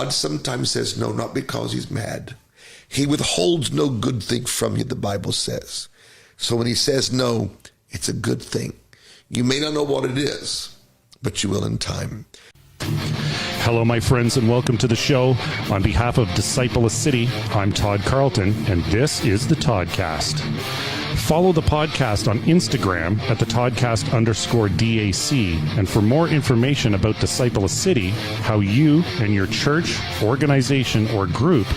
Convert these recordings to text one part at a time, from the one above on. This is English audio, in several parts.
God sometimes says no, not because he's mad. He withholds no good thing from you, the Bible says. So when he says no, it's a good thing. You may not know what it is, but you will in time. Hello, my friends, and welcome to the show. On behalf of Disciple City, I'm Todd Carlton, and this is the Toddcast. Follow the podcast on Instagram at the Toddcast_DAC. And for more information about Disciple City, how you and your church, organization, or group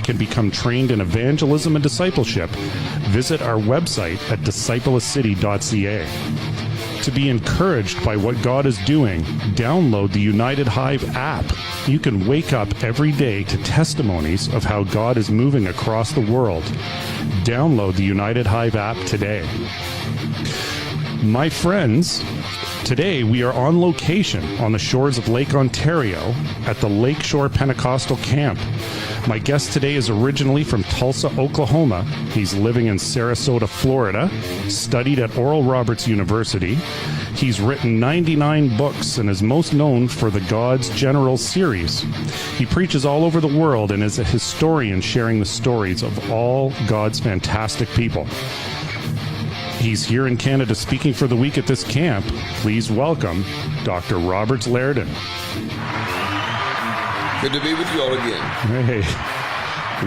can become trained in evangelism and discipleship, visit our website at disciplecity.ca. To be encouraged by what God is doing, download the United Hive app. You can wake up every day to testimonies of how God is moving across the world. Download the United Hive app today. My friends, today we are on location on the shores of Lake Ontario at the Lakeshore Pentecostal Camp. My guest today is originally from Tulsa, Oklahoma. He's living in Sarasota, Florida, studied at Oral Roberts University. He's written 99 books and is most known for the God's General series. He preaches all over the world and is a historian sharing the stories of all God's fantastic people. He's here in Canada speaking for the week at this camp. Please welcome Dr. Roberts Liardon. Good to be with you all again. Hey,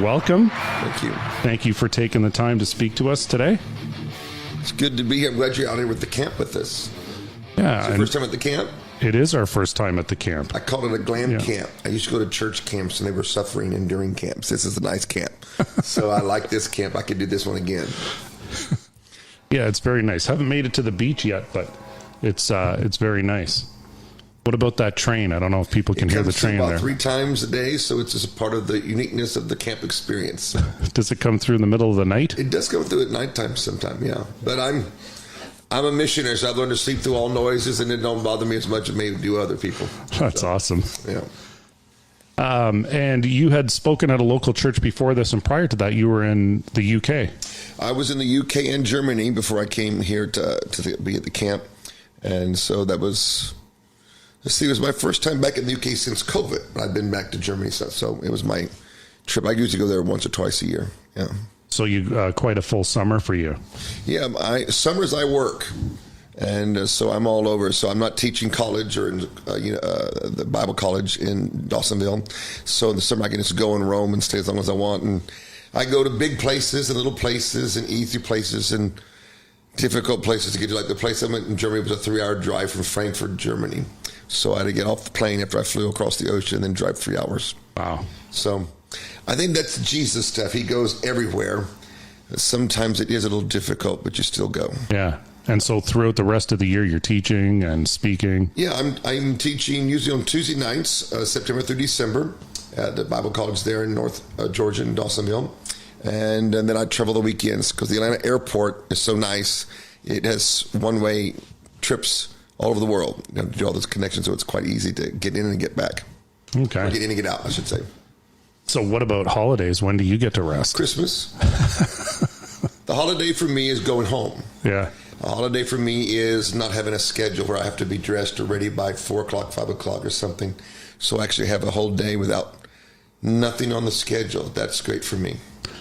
welcome. Thank you. Thank you for taking the time to speak to us today. It's good to be here. I'm glad you're out here with the camp with us. Yeah. It's your first time at the camp? It is our first time at the camp. I called it a glam camp. I used to go to church camps and they were suffering enduring camps. This is a nice camp. So I like this camp. I could do this one again. Yeah, it's very nice. Haven't made it to the beach yet, but it's very nice. What about that train? I don't know if people can hear the train about there. 3 times a day, so it's just a part of the uniqueness of the camp experience. Does it come through in the middle of the night? It does come through at nighttime sometime, yeah. But I'm a missionary, so I've learned to sleep through all noises, and it don't bother me as much as it may do other people. That's awesome. Yeah. And you had spoken at a local church before this, and prior to that, you were in the UK. I was in the UK and Germany before I came here to be at the camp, and so that was... it was my first time back in the UK since COVID. I've been back to Germany since, so it was my trip. I usually go there once or twice a year. Yeah. So you quite a full summer for you. Yeah, summers I work, and so I'm all over. So I'm not teaching college or in the Bible college in Dawsonville. So in the summer I can just go and roam and stay as long as I want. And I go to big places and little places and easy places and difficult places to get to. Like the place I went in Germany was a 3-hour drive from Frankfurt, Germany. So I had to get off the plane after I flew across the ocean and then drive 3 hours. Wow. So I think that's Jesus stuff. He goes everywhere. Sometimes it is a little difficult, but you still go. Yeah. And so throughout the rest of the year, you're teaching and speaking? Yeah, I'm teaching usually on Tuesday nights, September through December, at the Bible college there in North Georgia in Dawsonville. And then I travel the weekends because the Atlanta airport is so nice. It has one-way trips all over the world. You know, to do all those connections, so it's quite easy to get in and get back. Okay. Or get in and get out, I should say. So what about holidays? When do you get to rest? Christmas. The holiday for me is going home. Yeah. A holiday for me is not having a schedule where I have to be dressed or ready by 4 o'clock, 5 o'clock or something. So I actually have a whole day without nothing on the schedule. That's great for me.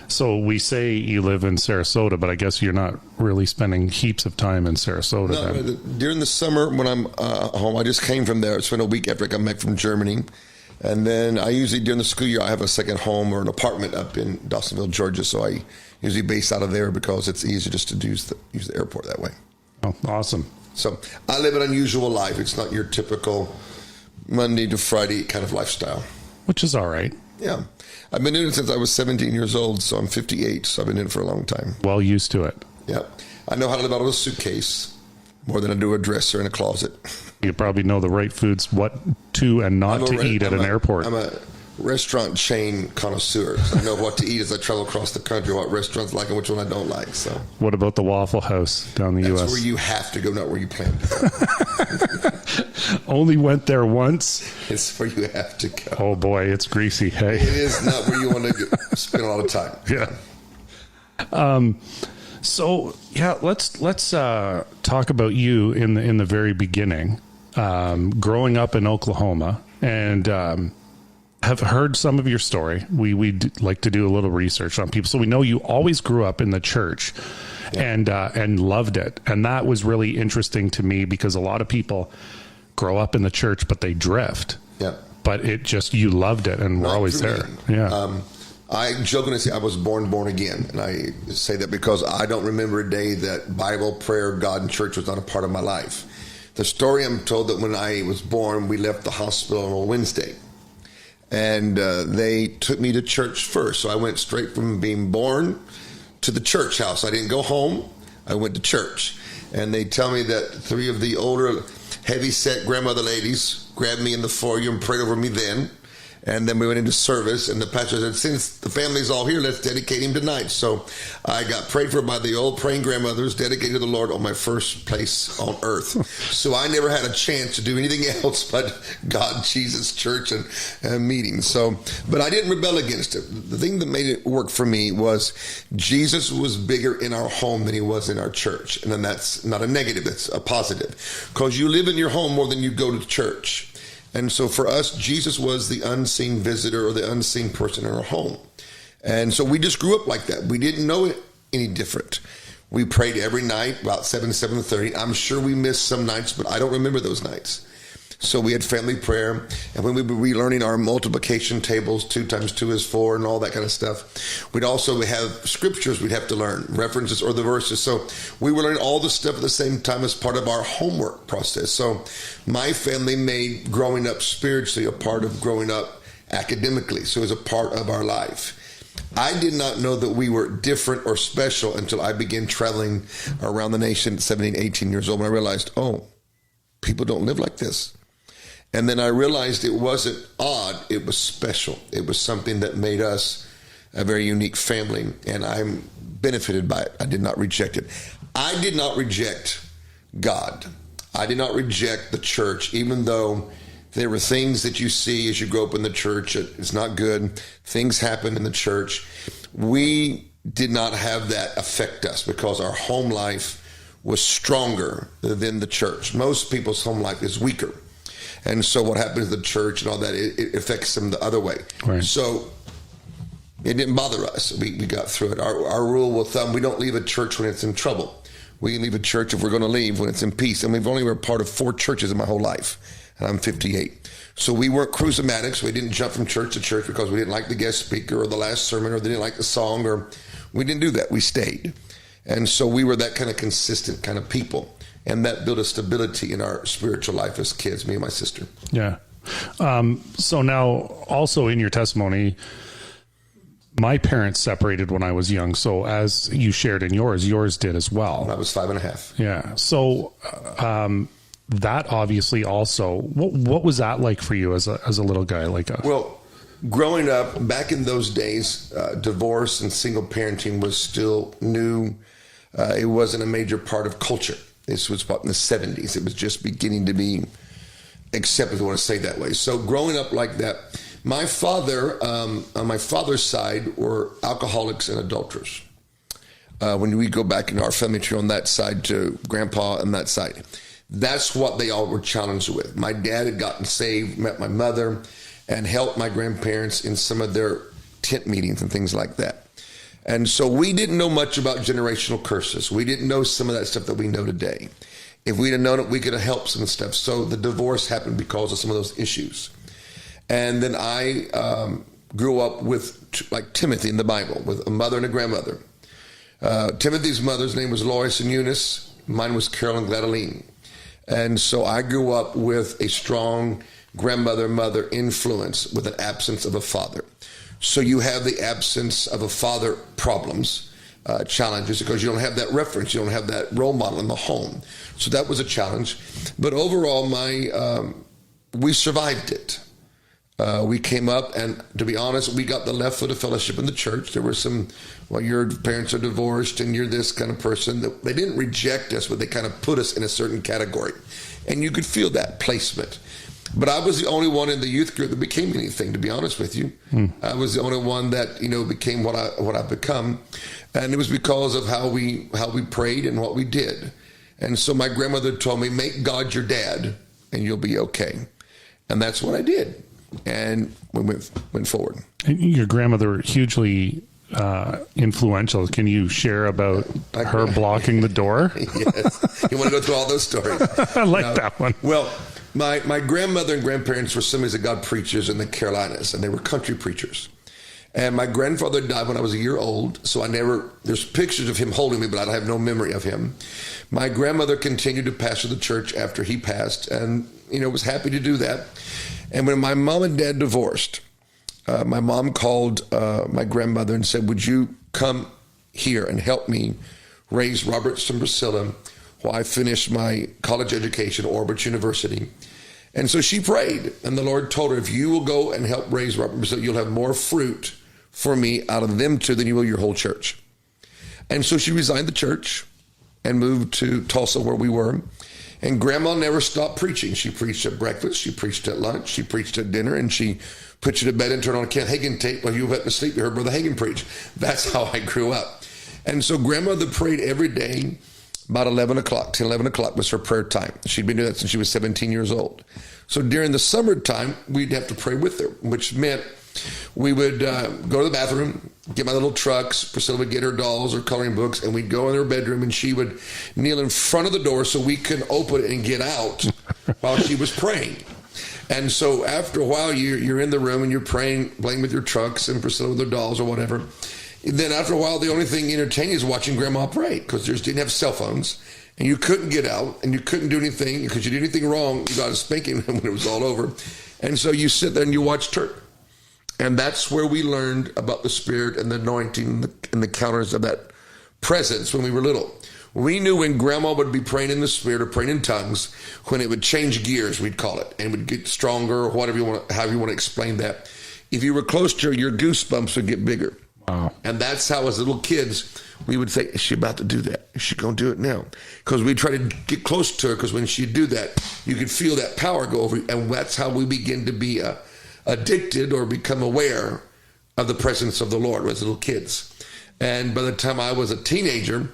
So we say you live in Sarasota, but I guess you're not really spending heaps of time in Sarasota. No, during the summer when I'm home, I just came from there. I spent a week after I come back from Germany. And then I usually, during the school year, I have a second home or an apartment up in Dawsonville, Georgia. So I usually base out of there because it's easier just to use the airport that way. Oh, awesome. So I live an unusual life. It's not your typical Monday to Friday kind of lifestyle. Which is all right. Yeah. I've been doing it since I was 17 years old, so I'm 58, so I've been in it for a long time. Well used to it. Yeah. I know how to live out of a suitcase more than I do a dresser in a closet. You probably know the right foods, what to and not to eat at an airport. I'm a restaurant chain connoisseur. So I know what to eat as I travel across the country, what restaurants like and which one I don't like. So, what about the Waffle House down the U.S.? That's where you have to go, not where you plan to go. Only went there once. It's where you have to go. Oh boy, it's greasy. Hey, it is not where you want to spend a lot of time. Yeah. So yeah, let's talk about you in the very beginning, growing up in Oklahoma, and have heard some of your story. We like to do a little research on people. So we know you always grew up in the church and loved it. And that was really interesting to me because a lot of people grow up in the church, but they drift. Yeah. But you loved it and we're always there. Yeah. I jokingly say I was born again. And I say that because I don't remember a day that Bible, prayer, God, and church was not a part of my life. The story I'm told that when I was born, we left the hospital on a Wednesday. And they took me to church first. So I went straight from being born to the church house. I didn't go home. I went to church. And they tell me that 3 of the older, heavy-set grandmother ladies grabbed me in the foyer and prayed over me then. And then we went into service, and the pastor said, since the family's all here, let's dedicate him tonight. So I got prayed for by the old praying grandmothers, dedicated to the Lord on my first place on earth. So I never had a chance to do anything else but God, Jesus, church, and meetings. So, but I didn't rebel against it. The thing that made it work for me was Jesus was bigger in our home than he was in our church. And then that's not a negative, that's a positive. Because you live in your home more than you go to church. And so for us, Jesus was the unseen visitor or the unseen person in our home. And so we just grew up like that. We didn't know it any different. We prayed every night, about 7:30. I'm sure we missed some nights, but I don't remember those nights. So we had family prayer. And when we were relearning our multiplication tables, 2 times 2 is 4 and all that kind of stuff, we'd also have scriptures we'd have to learn, references or the verses. So we were learning all this stuff at the same time as part of our homework process. So my family made growing up spiritually a part of growing up academically. So it was a part of our life. I did not know that we were different or special until I began traveling around the nation at 17, 18 years old, when I realized, oh, people don't live like this. And then I realized it wasn't odd, it was special. It was something that made us a very unique family, and I'm benefited by it. I did not reject it. I did not reject God. I did not reject the church, even though there were things that you see as you grow up in the church. It's not good. Things happen in the church. We did not have that affect us because our home life was stronger than the church. Most people's home life is weaker. And so what happens in the church and all that, it affects them the other way. Right. So it didn't bother us. We got through it. Our rule of thumb, we don't leave a church when it's in trouble. We leave a church if we're going to leave when it's in peace. And we've only been part of 4 churches in my whole life. And I'm 58. So we weren't cruisematics. We didn't jump from church to church because we didn't like the guest speaker or the last sermon or they didn't like the song, or we didn't do that. We stayed. And so we were that kind of consistent kind of people. And that built a stability in our spiritual life as kids, me and my sister. Yeah. So now also in your testimony, my parents separated when I was young. So as you shared in yours did as well. When I was 5.5. Yeah. So that obviously also, what was that like for you as a little guy like us? Well, growing up back in those days, divorce and single parenting was still new. It wasn't a major part of culture. This was about in the 70s. It was just beginning to be accepted, if I want to say it that way. So growing up like that, my father, on my father's side, were alcoholics and adulterers. When we go back in our family tree on that side to grandpa and that side, that's what they all were challenged with. My dad had gotten saved, met my mother, and helped my grandparents in some of their tent meetings and things like that. And so we didn't know much about generational curses. We didn't know some of that stuff that we know today. If we'd have known it, we could have helped some stuff. So the divorce happened because of some of those issues. And then I grew up with, like Timothy in the Bible, with a mother and a grandmother. Timothy's mother's name was Lois and Eunice. Mine was Carol and Gladeline. And so I grew up with a strong grandmother-mother influence with an absence of a father. So you have the absence of a father problems, challenges, because you don't have that reference. You don't have that role model in the home. So that was a challenge. But overall, we survived it. We came up, and to be honest, we got the left foot of fellowship in the church. There were some, well, your parents are divorced and you're this kind of person. They didn't reject us, but they kind of put us in a certain category. And you could feel that placement. But I was the only one in the youth group that became anything, to be honest with you. I was the only one that, became what I've become. And it was because of how we prayed and what we did. And so my grandmother told me, make God your dad and you'll be okay. And that's what I did. and we went forward. And your grandmother hugely influential. Can you share about her blocking the door? Yes. You want to go through all those stories? I like that one. Well, my grandmother and grandparents were Assemblies of God preachers in the Carolinas, and they were country preachers. And my grandfather died when I was a year old, so there's pictures of him holding me, but I have no memory of him. My grandmother continued to pastor the church after he passed, and, was happy to do that. And when my mom and dad divorced, my mom called my grandmother and said, would you come here and help me raise Robert and Priscilla while I finish my college education at Orbit University? And so she prayed, and the Lord told her, if you will go and help raise Robert and Priscilla, you'll have more fruit for me out of them two than you will your whole church. And so she resigned the church and moved to Tulsa, where we were. And Grandma never stopped preaching. She preached at breakfast, she preached at lunch, she preached at dinner, and she put you to bed and turned on a Kent Hagin tape while you went to sleep. You heard Brother Hagin preach. That's how I grew up. And so Grandmother prayed every day. About 11 o'clock was her prayer time. She'd been doing that since she was 17 years old. So during the summertime, we'd have to pray with her, which meant we would go to the bathroom, get my little trucks. Priscilla would get her dolls or coloring books, and we'd go in her bedroom, and she would kneel in front of the door so we could open it and get out while she was praying. And so after a while, you're in the room and you're praying, playing with your trucks and Priscilla with her dolls or whatever. Then after a while, the only thing entertaining is watching Grandma pray, because there didn't have cell phones, and you couldn't get out, and you couldn't do anything, because you did anything wrong, you got a spanking when it was all over. And so you sit there and you watched her. And that's where we learned about the Spirit and the anointing and the counters of that presence when we were little. We knew when Grandma would be praying in the Spirit or praying in tongues, when it would change gears, we'd call it, and would get stronger, or however you want to explain that. If you were close to her, your goosebumps would get bigger. Wow. And that's how, as little kids, we would say, is she about to do that? Is she going to do it now? Because we try to get close to her, because when she'd do that, you could feel that power go over you. And that's how we begin to be addicted or become aware of the presence of the Lord as little kids. And by the time I was a teenager,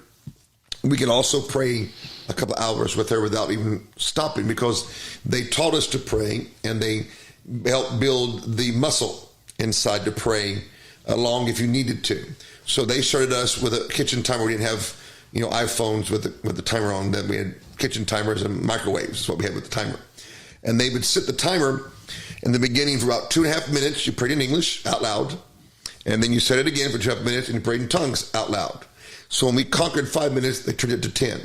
we could also pray a couple hours with her without even stopping, because they taught us to pray, and they helped build the muscle inside to pray along if you needed to. So they started us with a kitchen timer. We didn't have, iPhones with the timer on them. We had kitchen timers and microwaves is what we had with the timer. And they would set the timer in the beginning for about 2.5 minutes. You prayed in English out loud. And then you set it again for 2.5 minutes, and you prayed in tongues out loud. So when we conquered 5 minutes, they turned it to 10.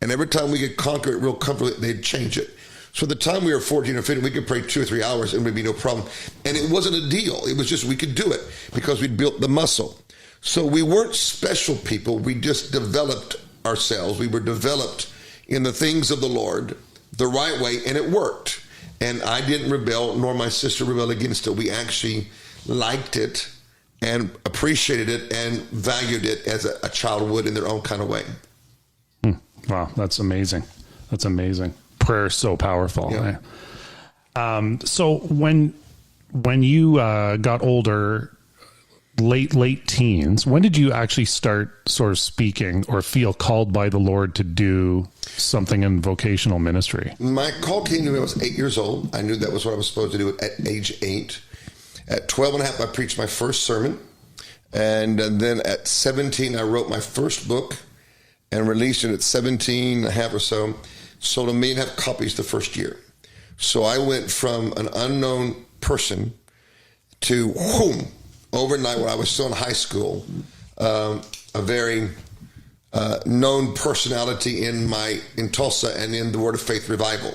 And every time we could conquer it real comfortably, they'd change it. So the time we were 14 or 15, we could pray 2 or 3 hours and it would be no problem. And it wasn't a deal. It was just we could do it because we'd built the muscle. So we weren't special people. We just developed ourselves. We were developed in the things of the Lord the right way, and it worked. And I didn't rebel, nor my sister rebelled against it. We actually liked it and appreciated it and valued it as a child would in their own kind of way. Wow, that's amazing. That's amazing. Prayer is so powerful. Yeah. So when you got older, late teens, when did you actually start sort of speaking or feel called by the Lord to do something in vocational ministry? My call came to me when I was 8 years old. I knew that was what I was supposed to do at age 8. At 12 and a half, I preached my first sermon. And then at 17, I wrote my first book and released it at 17 and a half or so. Sold 1.5 million copies the first year. So I went from an unknown person to, overnight when I was still in high school, a very known personality in Tulsa and in the Word of Faith Revival.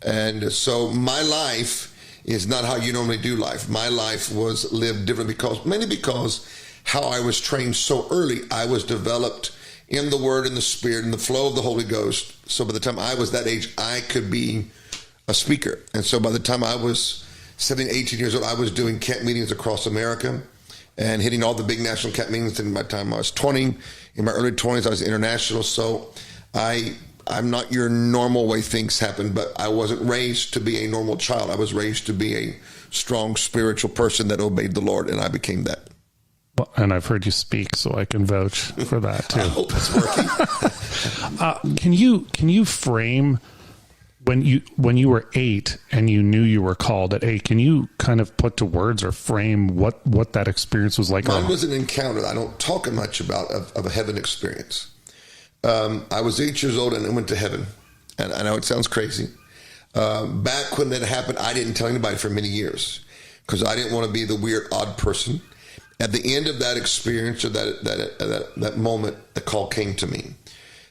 And so my life is not how you normally do life. My life was lived different mainly because how I was trained so early. I was developed in the Word and the Spirit and the flow of the Holy Ghost. So by the time I was that age, I could be a speaker. And so by the time I was 17, 18 years old, I was doing camp meetings across America and hitting all the big national camp meetings. And by the time I was 20, in my early 20s, I was international. So I'm not your normal way things happen, but I wasn't raised to be a normal child. I was raised to be a strong spiritual person that obeyed the Lord, and I became that. Well, and I've heard you speak, so I can vouch for that too. I hope it's working. Can you frame When you were 8 and you knew you were called at 8, can you kind of put to words or frame what that experience was like? Mine was an encounter that I don't talk much about of a heaven experience. I was 8 years old and I went to heaven. And I know it sounds crazy. Back when that happened, I didn't tell anybody for many years because I didn't want to be the weird, odd person. At the end of that experience or that moment, the call came to me.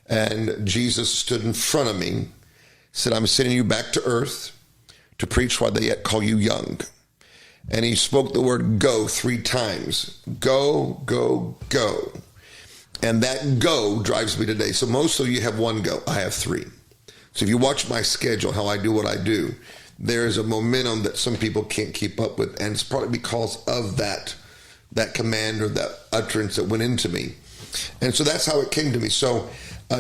And Jesus stood in front of me, said, I'm sending you back to earth to preach while they yet call you young. And he spoke the word go 3 times. Go, go, go. And that go drives me today. So most of you have 1 go. I have 3. So if you watch my schedule, how I do what I do, there is a momentum that some people can't keep up with. And it's probably because of that command or that utterance that went into me. And so that's how it came to me. So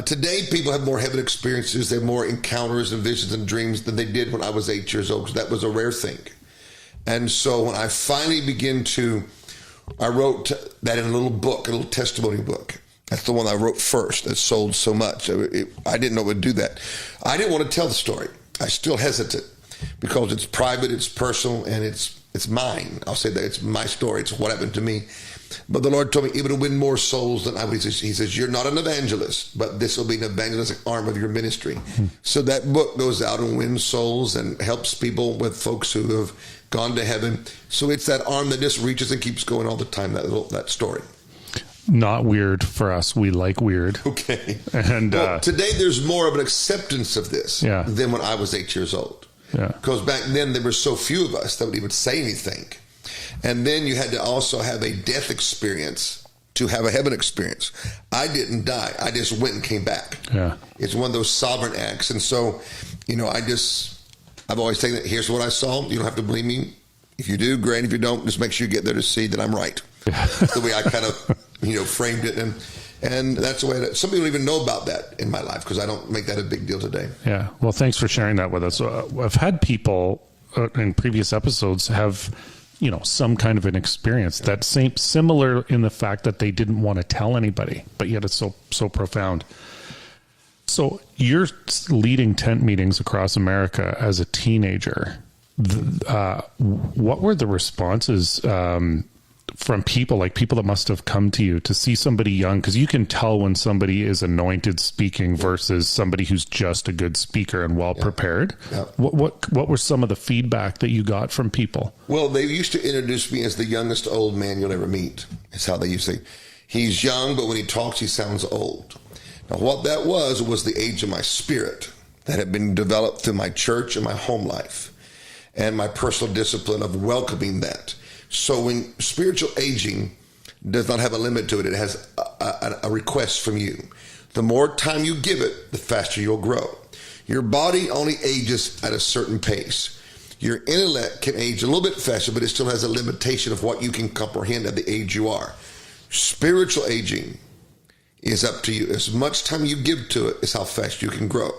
today people have more heaven experiences. They have more encounters and visions and dreams than they did when I was 8 years old, because that was a rare thing. And so when I finally I wrote that in a little book, a little testimony book. That's the one I wrote first that sold so much. I didn't know it would do that. I didn't want to tell the story. I still hesitate because it's private, it's personal, and it's mine. I'll say that it's my story. It's what happened to me. But the Lord told me it would win more souls than I would. He says, you're not an evangelist, but this will be an evangelistic arm of your ministry. So that book goes out and wins souls and helps people with folks who have gone to heaven. So it's that arm that just reaches and keeps going all the time, that story. Not weird for us. We like weird. Okay. And today there's more of an acceptance of this than when I was 8 years old. Yeah. Because back then there were so few of us that would even say anything. And then you had to also have a death experience to have a heaven experience. I didn't die. I just went and came back. Yeah. It's one of those sovereign acts. And so, I've always taken it, here's what I saw. You don't have to believe me. If you do, great. If you don't, just make sure you get there to see that I'm right. That's the way I kind of, framed it. And that's the way some people don't even know about that in my life because I don't make that a big deal today. Yeah. Well, thanks for sharing that with us. I've had people in previous episodes have, some kind of an experience that's similar in the fact that they didn't want to tell anybody, but yet it's so profound. So you're leading tent meetings across America as a teenager. What were the responses from people that must have come to you to see somebody young? Because you can tell when somebody is anointed speaking versus somebody who's just a good speaker and well prepared. Yeah. What were some of the feedback that you got from people? Well, they used to introduce me as the youngest old man you'll ever meet. That's how they used to say. He's young, but when he talks, he sounds old. Now, what that was the age of my spirit that had been developed through my church and my home life and my personal discipline of welcoming that. So when spiritual aging does not have a limit to it, it has a request from you. The more time you give it, the faster you'll grow. Your body only ages at a certain pace. Your intellect can age a little bit faster, but it still has a limitation of what you can comprehend at the age you are. Spiritual aging is up to you. As much time you give to it is how fast you can grow.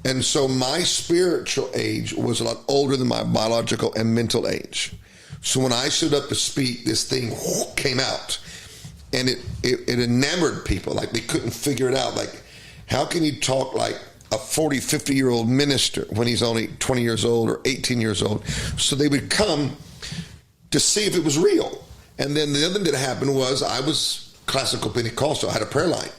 And so my spiritual age was a lot older than my biological and mental age. So when I stood up to speak, this thing came out, and it enamored people. Like they couldn't figure it out. Like, how can you talk like a 40, 50-year-old minister when he's only 20 years old or 18 years old? So they would come to see if it was real. And then the other thing that happened was I was classical Pentecostal. I had a prayer line.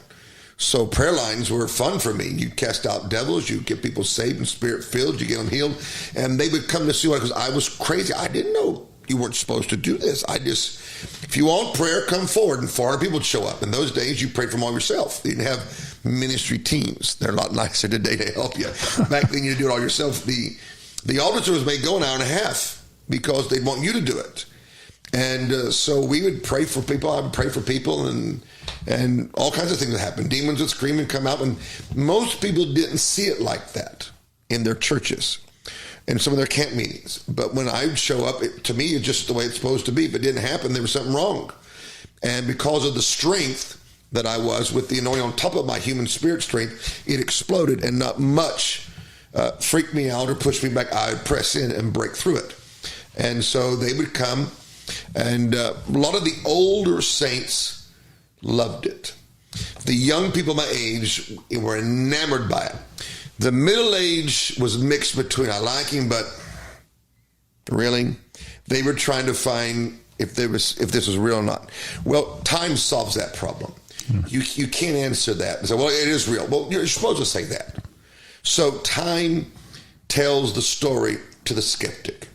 So prayer lines were fun for me. You cast out devils, you get people saved and spirit-filled, you get them healed. And they would come to see what, because I was crazy. I didn't know you weren't supposed to do this. If you want prayer, come forward, and 400 people would show up. In those days, you prayed from all yourself. You didn't have ministry teams. They're a lot nicer today to help you. Back then, you do it all yourself. The altar service may go an hour and a half because they'd want you to do it. And so we would pray for people. I would pray for people, and all kinds of things would happen. Demons would scream and come out, and most people didn't see it like that in their churches and some of their camp meetings. But when I would show up, to me, it's just the way it's supposed to be. If it didn't happen, there was something wrong. And because of the strength that I was with the anointing on top of my human spirit strength, it exploded, and not much freaked me out or pushed me back. I would press in and break through it. And so they would come, and a lot of the older saints loved it. The young people my age were enamored by it. The middle age was mixed between I like him, but really, they were trying to find if this was real or not. Well, time solves that problem. You can't answer that and say, well, it is real. Well, you're supposed to say that. So time tells the story to the skeptic.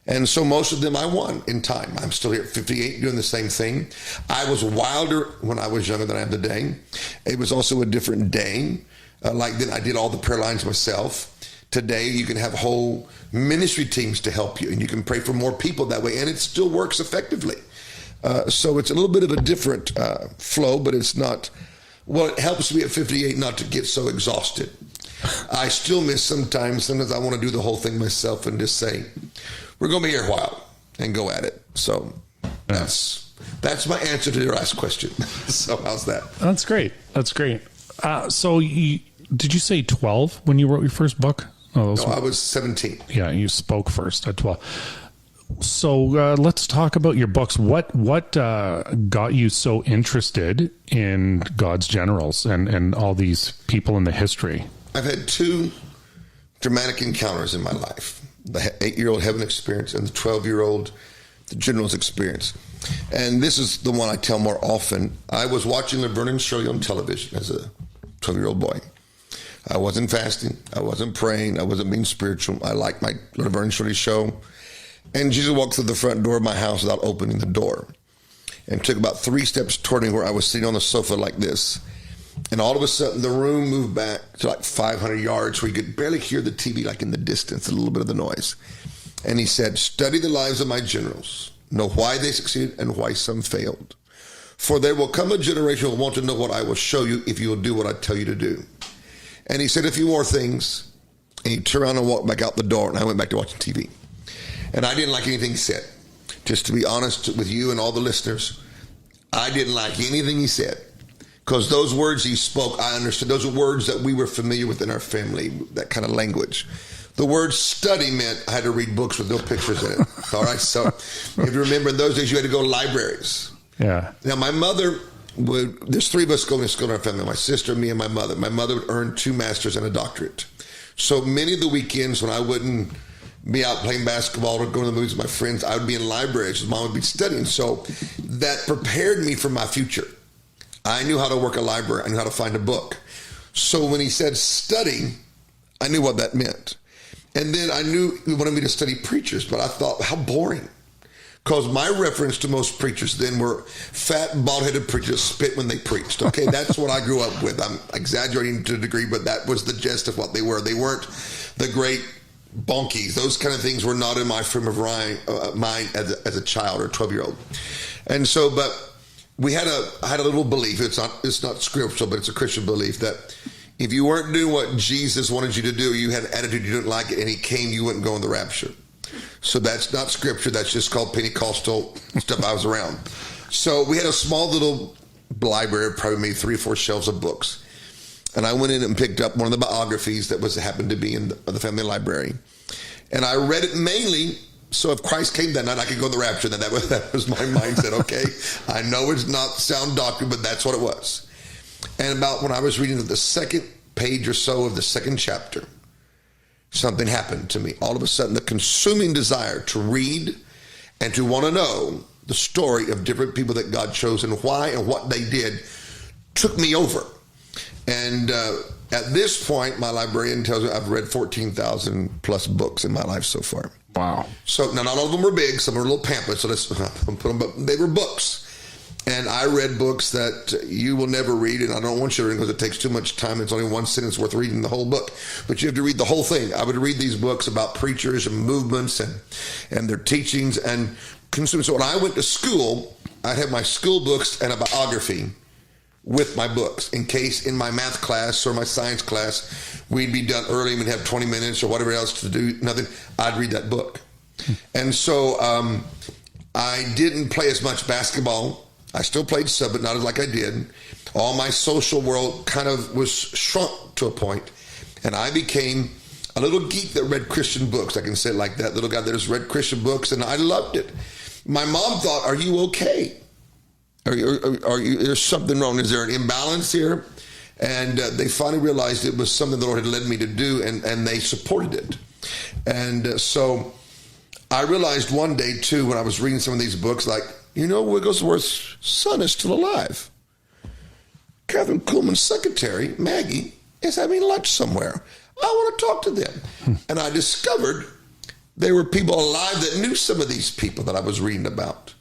And so most of them I won in time. I'm still here at 58 doing the same thing. I was wilder when I was younger than I am today. It was also a different day. Like then I did all the prayer lines myself. Today you can have whole ministry teams to help you, and you can pray for more people that way, and it still works effectively. So it's a little bit of a different flow, but it's not, well, it helps me at 58 not to get so exhausted. I still miss sometimes I want to do the whole thing myself and just say, we're going to be here a while and go at it. So that's my answer to your last question. So how's that? That's great. That's great. Did you say 12 when you wrote your first book? No, I was 17. Yeah, you spoke first at 12. So let's talk about your books. What got you so interested in God's generals and all these people in the history? I've had two dramatic encounters in my life. The 8-year-old heaven experience and the 12-year-old the general's experience. And this is the one I tell more often. I was watching Liardon and Shirley on television as a 12-year-old boy. I wasn't fasting. I wasn't praying. I wasn't being spiritual. I liked my Liardon and Shirley show. And Jesus walked through the front door of my house without opening the door and took about 3 steps toward me where I was sitting on the sofa like this. And all of a sudden, the room moved back to like 500 yards where you could barely hear the TV like in the distance, a little bit of the noise. And he said, study the lives of my generals. Know why they succeeded and why some failed. For there will come a generation who will want to know what I will show you if you will do what I tell you to do. And he said a few more things. And he turned around and walked back out the door. And I went back to watching TV. And I didn't like anything he said. Just to be honest with you and all the listeners, I didn't like anything he said. Because those words he spoke, I understood. Those are words that we were familiar with in our family, that kind of language. The word study meant I had to read books with no pictures in it. All right? So if you remember, in those days, you had to go to libraries. Yeah. Now, my mother there's 3 of us going to school in our family, my sister, me, and my mother. My mother would earn 2 masters and a doctorate. So many of the weekends when I wouldn't be out playing basketball or going to the movies with my friends, I would be in libraries. Mom would be studying. So that prepared me for my future. I knew how to work a library. I knew how to find a book. So when he said study, I knew what that meant. And then I knew he wanted me to study preachers, but I thought, how boring. Because my reference to most preachers then were fat, bald-headed preachers spit when they preached. Okay, that's what I grew up with. I'm exaggerating to a degree, but that was the gist of what they were. They weren't the great bonkies. Those kind of things were not in my frame of mind as a child or a 12-year-old. And so, but I had a little belief. It's not scriptural, but it's a Christian belief that if you weren't doing what Jesus wanted you to do, you had an attitude you didn't like it, and he came, you wouldn't go in the rapture. So that's not scripture. That's just called Pentecostal stuff I was around. So we had a small little library, probably maybe 3 or 4 shelves of books. And I went in and picked up one of the biographies that happened to be in the family library. And I read it mainly so if Christ came that night, I could go to the rapture. Then that was my mindset. Okay, I know it's not sound doctrine, but that's what it was. And about when I was reading the second page or so of the second chapter, something happened to me. All of a sudden, the consuming desire to read and to want to know the story of different people that God chose and why and what they did took me over. And at this point, my librarian tells me I've read 14,000 plus books in my life so far. Wow. So now, not all of them were big. Some were little pamphlets. So let's put them, but they were books. And I read books that you will never read, and I don't want you to read because it takes too much time. It's only one sentence worth reading the whole book. But you have to read the whole thing. I would read these books about preachers and movements and their teachings and consuming. So when I went to school, I'd have my school books and a biography with my books in case in my math class or my science class we'd be done early and we'd have 20 minutes or whatever else to do, nothing. I'd read that book. And so I didn't play as much basketball. I still played sub, but not as like I did. All my social world kind of was shrunk to a point, and I became a little geek that read Christian books. I can say it like that. Little guy that just read Christian books, and I loved it. My mom thought, "Are you okay? Are you? There's something wrong. Is there an imbalance here?" And they finally realized it was something the Lord had led me to do, and they supported it. And so I realized one day, too, when I was reading some of these books, like, Wigglesworth's son is still alive. Catherine Kuhlman's secretary, Maggie, is having lunch somewhere. I want to talk to them. And I discovered there were people alive that knew some of these people that I was reading about.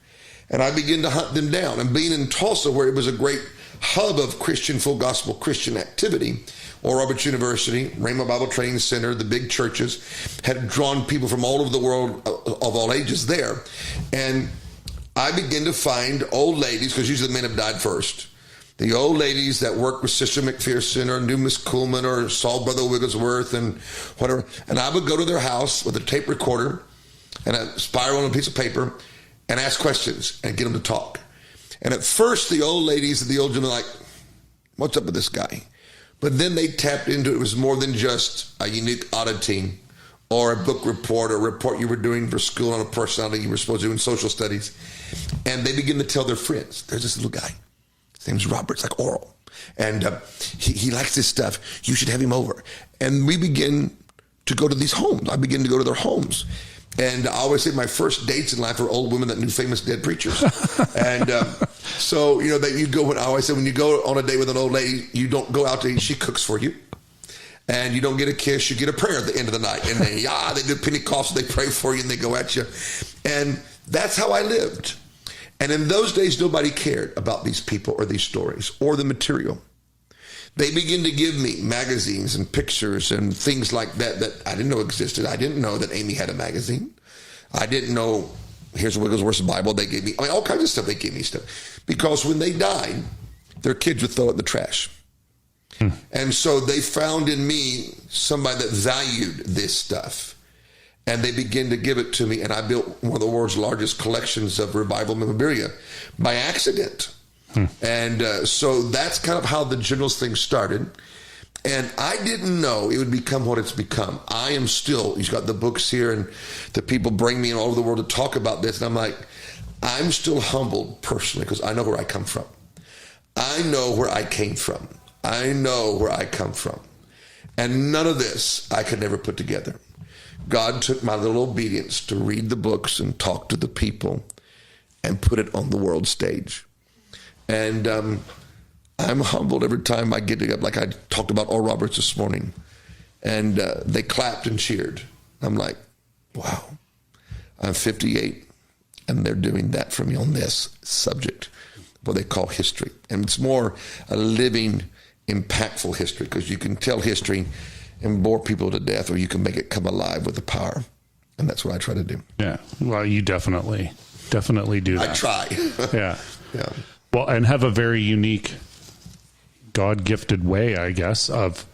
And I began to hunt them down. And being in Tulsa, where it was a great hub of Christian, full gospel Christian activity, Oral Roberts University, Rhema Bible Training Center, the big churches, had drawn people from all over the world of all ages there. And I began to find old ladies, because usually the men have died first. The old ladies that worked with Sister McPherson or knew Miss Kuhlman or saw Brother Wigglesworth and whatever. And I would go to their house with a tape recorder and a spiral and a piece of paper and ask questions and get them to talk. And at first, the old ladies and the old gentlemen were like, what's up with this guy? But then they tapped into it. It was more than just a unique oddity or a book report or a report you were doing for school on a personality you were supposed to do in social studies. And they begin to tell their friends, there's this little guy. His name's Robert. It's like Oral. And he likes this stuff. You should have him over. And we begin to go to these homes. I begin to go to their homes. And I always say my first dates in life were old women that knew famous dead preachers. And so, that you go, I always say when you go on a date with an old lady, you don't go out to eat. She cooks for you. And you don't get a kiss. You get a prayer at the end of the night. And they do Pentecostal. They pray for you and they go at you. And that's how I lived. And in those days, nobody cared about these people or these stories or the material. They begin to give me magazines and pictures and things like that I didn't know existed. I didn't know that Amy had a magazine. I didn't know, here's Wigglesworth's Bible. They gave me, all kinds of stuff. They gave me stuff. Because when they died, their kids would throw it in the trash. And so they found in me somebody that valued this stuff. And they began to give it to me, and I built one of the world's largest collections of revival memorabilia by accident. And so that's kind of how the Generals thing started. And I didn't know it would become what it's become. I am still, he's got the books here, and the people bring me in all over the world to talk about this. And I'm like, I'm still humbled personally because I know where I come from. I know where I came from. I know where I come from. And none of this I could never put together. God took my little obedience to read the books and talk to the people and put it on the world stage. And I'm humbled every time I get to, like I talked about Oral Roberts this morning, and they clapped and cheered. I'm like, wow, I'm 58, and they're doing that for me on this subject, what they call history. And it's more a living, impactful history, because you can tell history and bore people to death, or you can make it come alive with the power. And that's what I try to do. Yeah. Well, you definitely do that. I try. Yeah. Yeah. Well, and have a very unique God-gifted way, I guess, of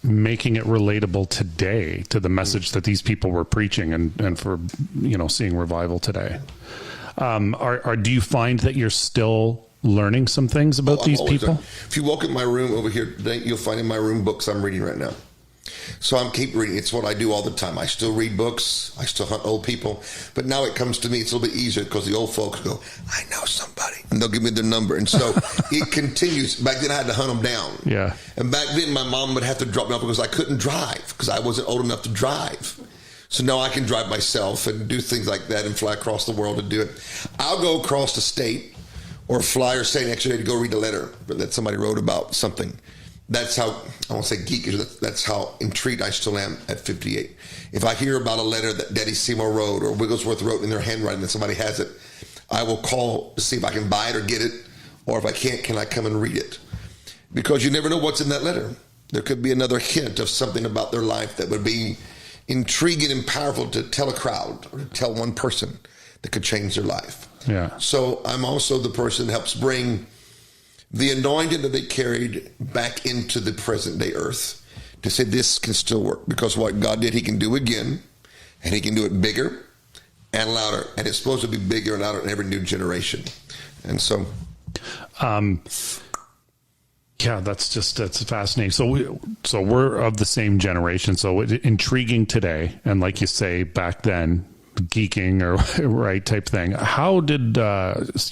making it relatable today to the message that these people were preaching and for, seeing revival today. Do you find that you're still learning some things about these people? If you walk in my room over here today, you'll find in my room books I'm reading right now. So I'm keep reading. It's what I do all the time. I still read books. I still hunt old people. But now it comes to me, it's a little bit easier because the old folks go, I know somebody. And they'll give me their number. And so it continues. Back then I had to hunt them down. Yeah. And back then my mom would have to drop me off because I couldn't drive because I wasn't old enough to drive. So now I can drive myself and do things like that and fly across the world and do it. I'll go across the state or fly or say an extra day to go read a letter that somebody wrote about something. That's how, I won't say geekish, that's how intrigued I still am at 58. If I hear about a letter that Daddy Seymour wrote or Wigglesworth wrote in their handwriting and somebody has it, I will call to see if I can buy it or get it, or if I can't, can I come and read it? Because you never know what's in that letter. There could be another hint of something about their life that would be intriguing and powerful to tell a crowd or to tell one person that could change their life. Yeah. So I'm also the person that helps bring the anointing that they carried back into the present day earth to say this can still work, because what God did, he can do again, and he can do it bigger and louder, and it's supposed to be bigger and louder in every new generation. And so yeah, that's fascinating. So we're of the same generation, so it's intriguing today, and like you say, back then geeking or right type thing. How did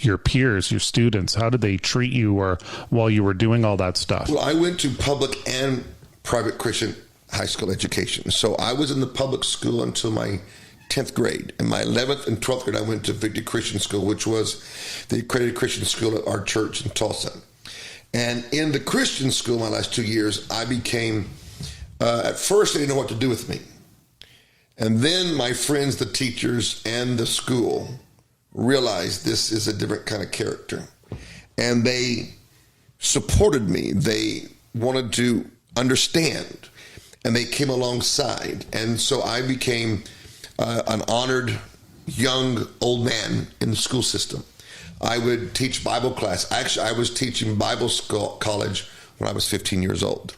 your peers, your students, how did they treat you or while you were doing all that stuff? Well, I went to public and private Christian high school education. So I was in the public school until my 10th grade. In my 11th and 12th grade, I went to Victory Christian School, which was the accredited Christian school at our church in Tulsa. And in the Christian school, my last 2 years, I became, at first they didn't know what to do with me. And then my friends, the teachers, and the school realized this is a different kind of character. And they supported me. They wanted to understand. And they came alongside. And so I became an honored young old man in the school system. I would teach Bible class. Actually, I was teaching Bible school college when I was 15 years old.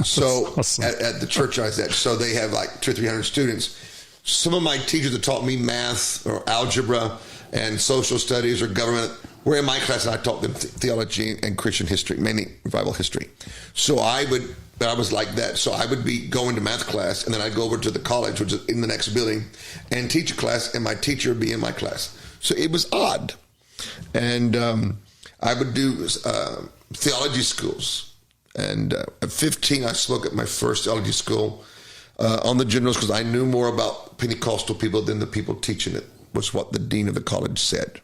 So awesome. at the church I was at, so they have like 200 or 300 students. Some of my teachers that taught me math or algebra and social studies or government were in my class, and I taught them theology and Christian history, mainly Bible history. So I was like that. So I would be going to math class, and then I'd go over to the college, which is in the next building, and teach a class, and my teacher would be in my class. So it was odd. And I would do theology schools. And at 15, I spoke at my first theology school on the generals because I knew more about Pentecostal people than the people teaching it, was what the dean of the college said,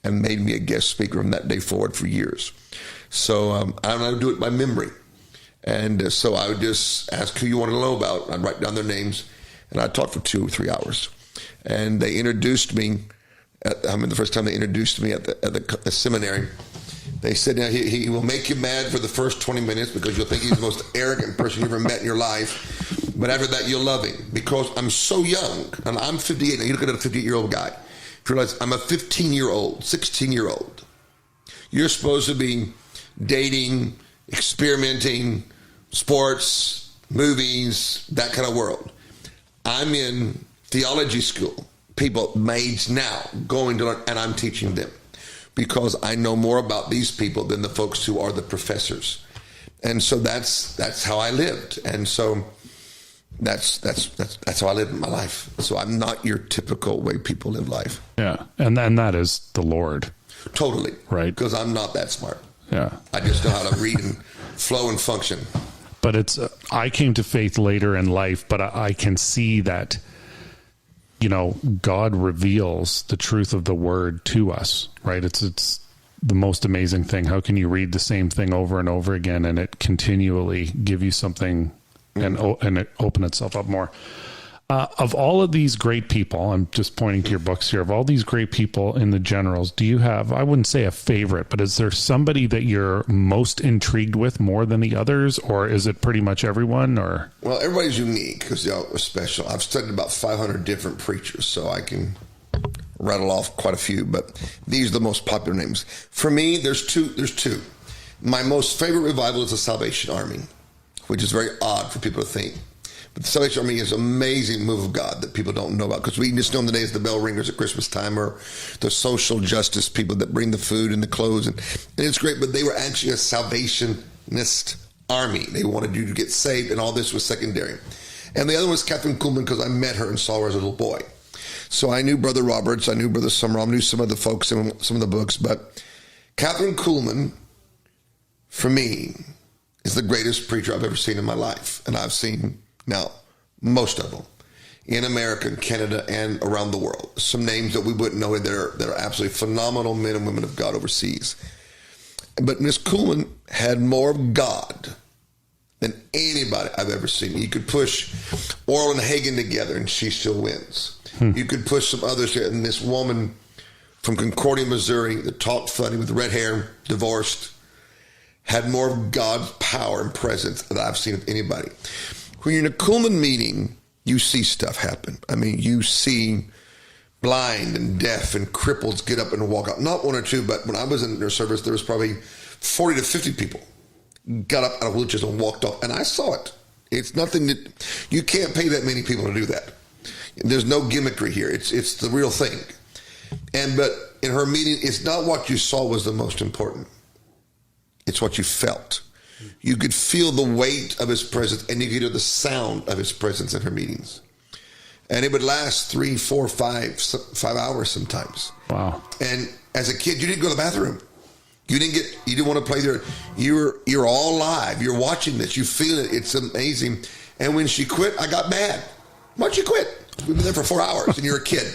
and made me a guest speaker from that day forward for years. So I would do it by memory. And so I would just ask who you want to know about. I'd write down their names, and I'd talk for 2 or 3 hours. And they introduced me. The first time they introduced me at the seminary, they said, now he will make you mad for the first 20 minutes because you'll think he's the most arrogant person you've ever met in your life. But after that, you'll love him because I'm so young. And I'm 58. Now you look at a 58-year-old guy. You realize I'm a 15-year-old, 16-year-old. You're supposed to be dating, experimenting, sports, movies, that kind of world. I'm in theology school. People, maids now, going to learn, and I'm teaching them because I know more about these people than the folks who are the professors. And so that's how I lived. And so that's how I lived my life. So I'm not your typical way people live life. Yeah. And that is the Lord. Totally. Right. Because I'm not that smart. Yeah. I just know how to read and flow and function. But it's, I came to faith later in life, but I can see that, God reveals the truth of the word to us, right? It's the most amazing thing. How can you read the same thing over and over again and it continually give you something and it open itself up more? Of all of these great people, I'm just pointing to your books here, of all these great people in the generals, do you have, I wouldn't say a favorite, but is there somebody that you're most intrigued with more than the others, or is it pretty much everyone? Or well, everybody's unique because they all are special. I've studied about 500 different preachers, so I can rattle off quite a few, but these are the most popular names. For me, there's two. My most favorite revival is the Salvation Army, which is very odd for people to think. But the Salvation Army is an amazing move of God that people don't know about because we just know them today as the bell ringers at Christmas time or the social justice people that bring the food and the clothes. And it's great, but they were actually a salvationist army. They wanted you to get saved, and all this was secondary. And the other was Catherine Kuhlman because I met her and saw her as a little boy. So I knew Brother Roberts, I knew Brother Summerall, I knew some of the folks in some of the books. But Catherine Kuhlman, for me, is the greatest preacher I've ever seen in my life. And I've seen now, most of them in America, and Canada, and around the world. Some names that we wouldn't know that are absolutely phenomenal men and women of God overseas. But Miss Kuhlman had more of God than anybody I've ever seen. You could push Orl and Hagen together, and she still wins. You could push some others here, and this woman from Concordia, Missouri, that talked funny with red hair, divorced, had more of God's power and presence than I've seen of anybody. When you're in a Kuhlman meeting, you see stuff happen. I mean, you see blind and deaf and cripples get up and walk out. Not one or two, but when I was in their service, there was probably 40 to 50 people got up out of wheelchairs and walked off. And I saw it. It's nothing that, you can't pay that many people to do that. There's no gimmickry here. It's the real thing. But in her meeting, it's not what you saw was the most important. It's what you felt. You could feel the weight of his presence, and you could hear the sound of his presence in her meetings. And it would last 3, 4, 5 hours sometimes. Wow. And as a kid, you didn't go to the bathroom. You didn't want to play there. You're all live. You're watching this. You feel it. It's amazing. And when she quit, I got mad. Why'd you quit? We've been there for 4 hours and you're a kid.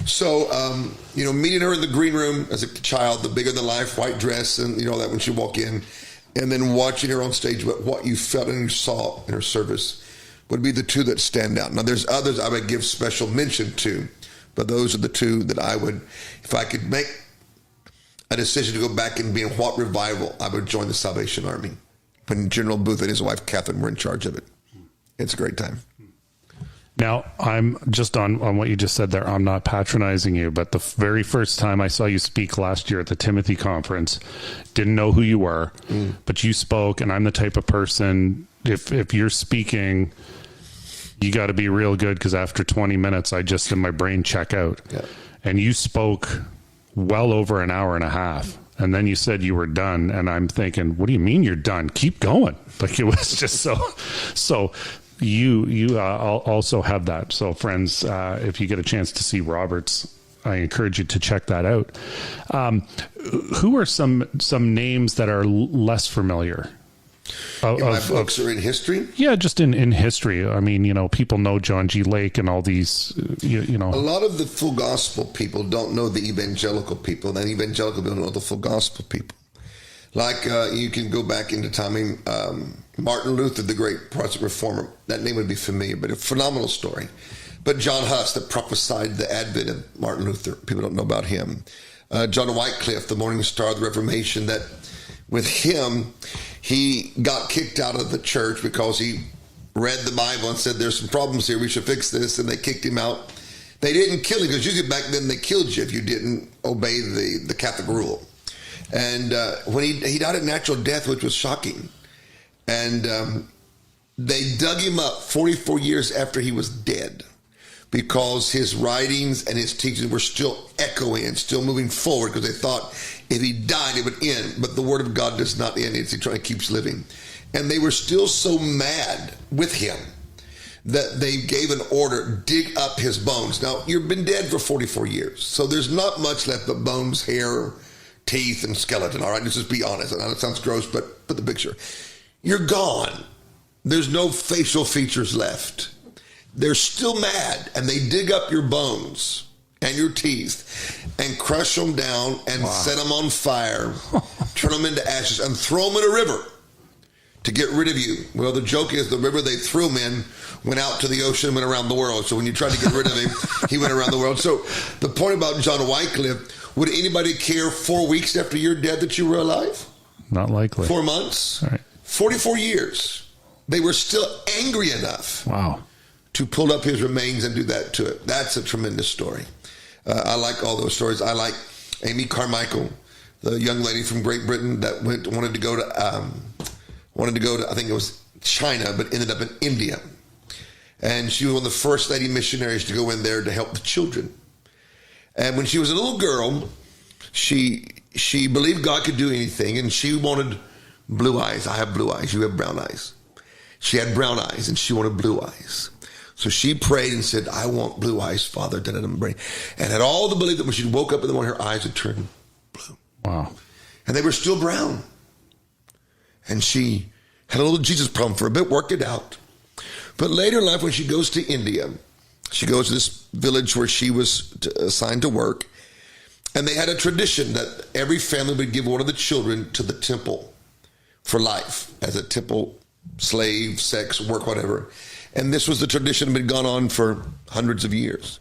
So, meeting her in the green room as a child, the bigger than life white dress and, that when she walk in, and then watching her on stage, but what you felt and you saw in her service would be the two that stand out. Now, there's others I would give special mention to, but those are the two that I would, if I could make a decision to go back and be in what revival, I would join the Salvation Army. When General Booth and his wife, Catherine, were in charge of it. It's a great time. Now, I'm just on what you just said there. I'm not patronizing you, but the very first time I saw you speak last year at the Timothy conference, didn't know who you were, but you spoke, and I'm the type of person, if you're speaking, you got to be real good, because after 20 minutes, I just, in my brain, check out. Yeah. And you spoke well over an hour and a half. And then you said you were done. And I'm thinking, what do you mean you're done? Keep going. Like, it was just so you also have that. So friends, if you get a chance to see Robert's, I encourage you to check that out. Who are some names that are less familiar? My books are in history? Yeah, just in history. I mean, people know John G. Lake and all these, A lot of the full gospel people don't know the evangelical people, and evangelical people don't know the full gospel people. Like, you can go back into time, Martin Luther, the great Protestant reformer. That name would be familiar, but a phenomenal story. But John Huss, that prophesied the advent of Martin Luther. People don't know about him. John Wycliffe, the morning star of the Reformation, that with him, he got kicked out of the church because he read the Bible and said, there's some problems here, we should fix this, and they kicked him out. They didn't kill him, because usually back then they killed you if you didn't obey the Catholic rule. And when he died a natural death, which was shocking. And they dug him up 44 years after he was dead, because his writings and his teachings were still echoing and still moving forward, because they thought if he died, it would end. But the word of God does not end. It keeps living. And they were still so mad with him that they gave an order, dig up his bones. Now, you've been dead for 44 years, so there's not much left but bones, hair, teeth, and skeleton. All right, let's just be honest. I know it sounds gross, but put the picture. You're gone. There's no facial features left. They're still mad, and they dig up your bones and your teeth and crush them down and set them on fire, turn them into ashes, and throw them in a river to get rid of you. Well, the joke is the river they threw him in went out to the ocean and went around the world. So when you tried to get rid of him, he went around the world. So the point about John Wycliffe, would anybody care 4 weeks after you're dead that you were alive? Not likely. 4 months? All right. 44 years. They were still angry enough. Wow. To pull up his remains and do that to it. That's a tremendous story. I like all those stories. I like Amy Carmichael, the young lady from Great Britain that wanted to go to, I think it was China, but ended up in India. And she was one of the first lady missionaries to go in there to help the children. And when she was a little girl, she believed God could do anything, and she wanted blue eyes. I have blue eyes. You have brown eyes. She had brown eyes, and she wanted blue eyes. So she prayed and said, I want blue eyes, Father. And had all the belief that when she woke up in the morning, her eyes would turn blue. Wow. And they were still brown. And she had a little Jesus problem for a bit, worked it out. But later in life, when she goes to India, she goes to this village where she was assigned to work. And they had a tradition that every family would give one of the children to the temple for life as a temple slave, sex, work, whatever. And this was the tradition that had gone on for hundreds of years.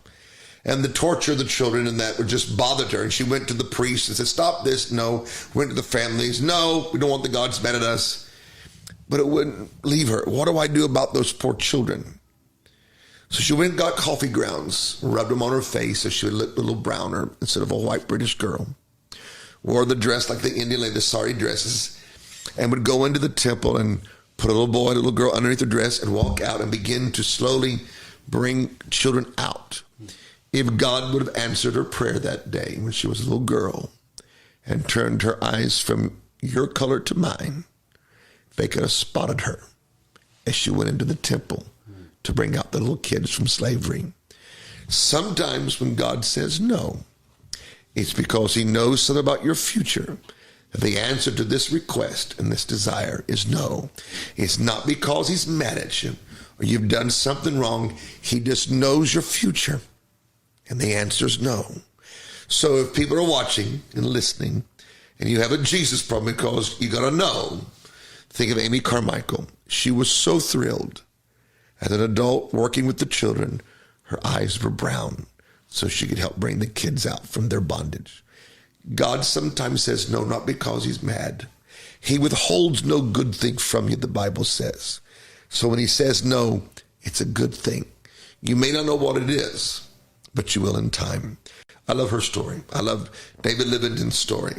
And the torture of the children and that would just bothered her. And she went to the priest and said, stop this. No. Went to the families. No, we don't want the gods mad at us. But it wouldn't leave her. What do I do about those poor children? So she went and got coffee grounds, rubbed them on her face so she would look a little browner instead of a white British girl. Wore the dress like the Indian lady, the sari dresses, and would go into the temple and put a little boy, a little girl underneath her dress and walk out and begin to slowly bring children out. If God would have answered her prayer that day when she was a little girl and turned her eyes from your color to mine, they could have spotted her as she went into the temple to bring out the little kids from slavery. Sometimes when God says no, it's because he knows something about your future. The answer to this request and this desire is no. It's not because he's mad at you or you've done something wrong. He just knows your future. And the answer is no. So if people are watching and listening and you have a Jesus problem, because you got to know, think of Amy Carmichael. She was so thrilled as an adult working with the children. Her eyes were brown so she could help bring the kids out from their bondage. God sometimes says no, not because he's mad. He withholds no good thing from you, the Bible says. So when he says no, it's a good thing. You may not know what it is, but you will in time. I love her story. I love David Livingston's story,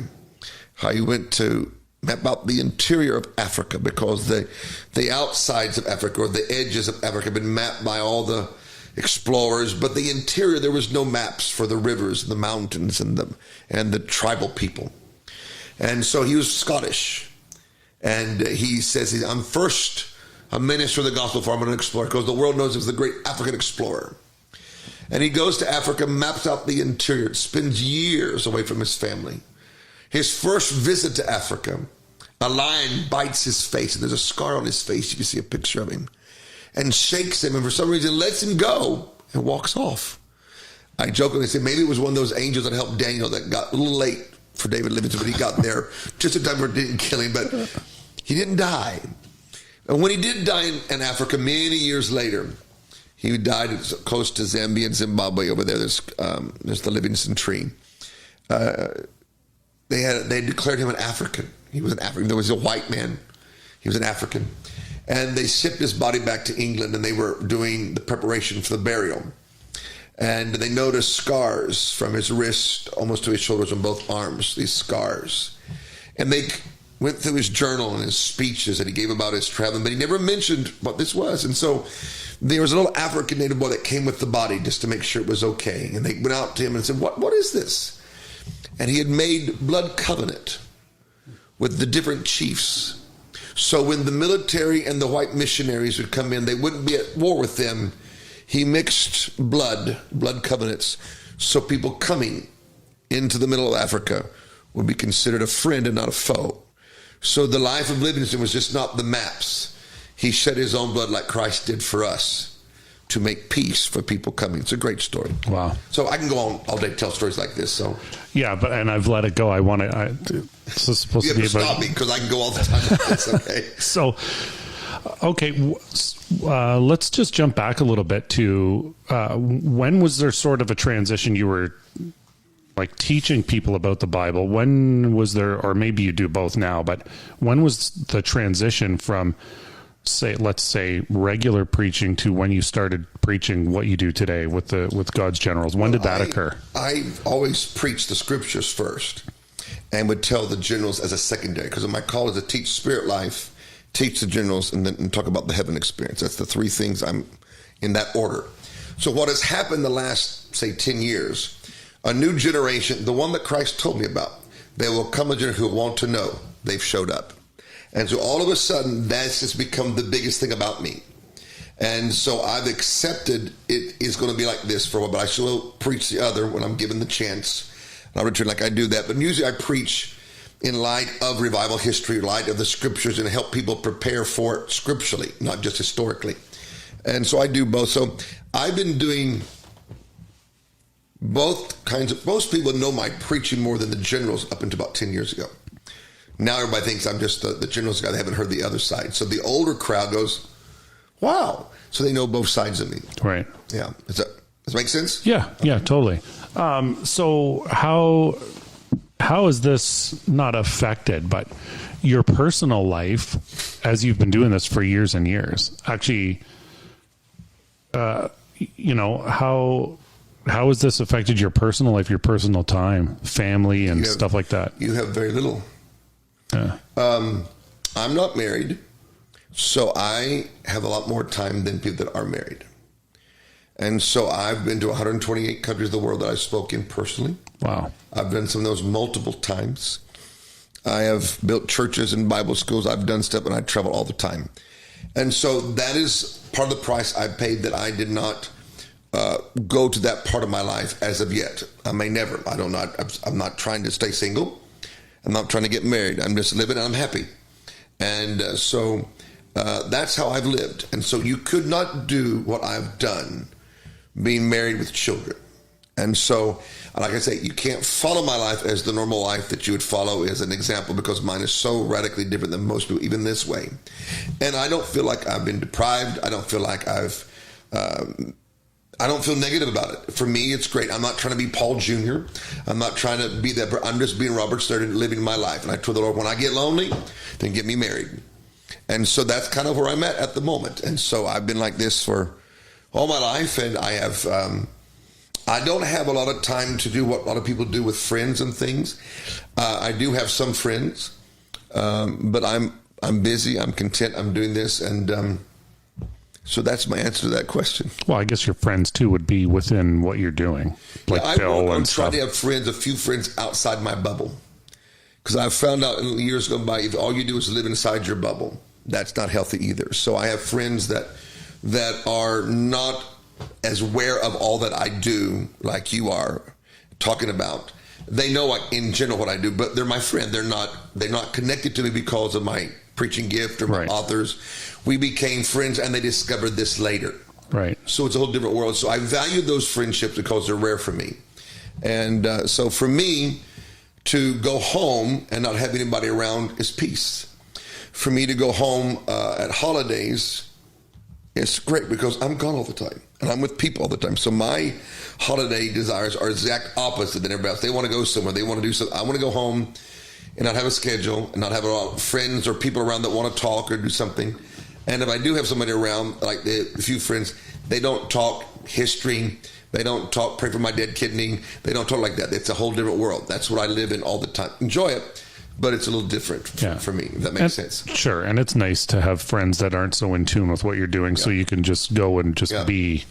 how he went to map out the interior of Africa, because the outsides of Africa or the edges of Africa have been mapped by all the explorers, but the interior, there was no maps for the rivers and the mountains and the tribal people. And so he was Scottish. And he says, I'm first a minister of the gospel before I'm an explorer, because the world knows him as the great African explorer. And he goes to Africa, maps out the interior, spends years away from his family. His first visit to Africa, a lion bites his face, and there's a scar on his face. You can see a picture of him, and shakes him, and for some reason lets him go and walks off. I jokingly say maybe it was one of those angels that helped Daniel that got a little late for David Livingston, but he got there just in time where it didn't kill him, but he didn't die. And when he did die in Africa many years later, he died close to Zambia and Zimbabwe over there. There's the Livingston tree. They declared him an African. He was an African. There was a white man. He was an African. And they shipped his body back to England, and they were doing the preparation for the burial. And they noticed scars from his wrist almost to his shoulders on both arms, these scars. And they went through his journal and his speeches that he gave about his traveling, but he never mentioned what this was. And so there was a little African native boy that came with the body just to make sure it was okay. And they went out to him and said, what is this? And he had made blood covenant with the different chiefs. So when the military and the white missionaries would come in, they wouldn't be at war with them. He mixed blood covenants, so people coming into the middle of Africa would be considered a friend and not a foe. So the life of Livingston was just not the maps. He shed his own blood like Christ did for us to make peace for people coming. It's a great story. Wow. So I can go on all day, tell stories like this. So yeah, and I've let it go. I want to. This is supposed you to be have to stop me because I can go all the time. It's okay. So, okay, let's just jump back a little bit to when was there sort of a transition? You were like teaching people about the Bible. When was there, or maybe you do both now, but when was the transition from, let's say regular preaching to when you started preaching what you do today with God's generals? When did that occur? I always preached the scriptures first and would tell the generals as a secondary, because my call is to teach spirit life, teach the generals, and then talk about the heaven experience. That's the three things. I'm in that order. So what has happened the last, say, 10 years, a new generation, the one that Christ told me about, there will come a generation who want to know. They've showed up. And so all of a sudden, that's just become the biggest thing about me. And so I've accepted it is going to be like this for a while, but I still preach the other when I'm given the chance. And I'll return like I do that. But usually I preach in light of revival history, light of the scriptures, and help people prepare for it scripturally, not just historically. And so I do both. So I've been doing both kinds of, most people know my preaching more than the generals up until about 10 years ago. Now everybody thinks I'm just the generals guy. They haven't heard the other side. So the older crowd goes, wow. So they know both sides of me. Right. Yeah. Does that make sense? Yeah, totally. So how is this not affected, but your personal life, as you've been doing this for years and years, actually, how has this affected your personal life, your personal time, family, and stuff like that? You have very little. Yeah. I'm not married, so I have a lot more time than people that are married. And so I've been to 128 countries of the world that I've spoken personally. Wow. I've done some of those multiple times. I have built churches and Bible schools. I've done stuff, and I travel all the time. And so that is part of the price I paid, that I did not go to that part of my life as of yet. I may never. I'm not trying to stay single. I'm not trying to get married. I'm just living and I'm happy. And so that's how I've lived. And so you could not do what I've done being married with children. And so, like I say, you can't follow my life as the normal life that you would follow as an example, because mine is so radically different than most people, even this way. And I don't feel like I've been deprived. I don't feel like I don't feel negative about it. For me, it's great. I'm not trying to be Paul Jr. I'm not trying to be that. I'm just being Robert Sturgeon, living my life. And I told the Lord, when I get lonely, then get me married. And so that's kind of where I'm at the moment. And so I've been like this for all my life, and I don't have a lot of time to do what a lot of people do with friends and things. I do have some friends, but I'm busy. I'm content. I'm doing this, and so that's my answer to that question. Well, I guess your friends too would be within what you're doing, like Bill and stuff. I try to have a few friends outside my bubble, because I've found out in years gone by, if all you do is live inside your bubble, that's not healthy either. So I have friends that are not as aware of all that I do, like you are talking about. They know in general what I do, but they're my friend. They're not connected to me because of my preaching gift or my authors. We became friends, and they discovered this later. Right. So it's a whole different world. So I value those friendships because they're rare for me. And so for me to go home and not have anybody around is peace. For me to go home at holidays, it's great because I'm gone all the time and I'm with people all the time. So my holiday desires are exact opposite than everybody else. They want to go somewhere. They want to do something. I want to go home and not have a schedule and not have a lot of friends or people around that want to talk or do something. And if I do have somebody around, like a few friends, they don't talk history. They don't talk, pray for my dead kidney. They don't talk like that. It's a whole different world. That's what I live in all the time. Enjoy it, but it's a little different for me, if that makes sense. Sure, and it's nice to have friends that aren't so in tune with what you're doing, so you can just go and just be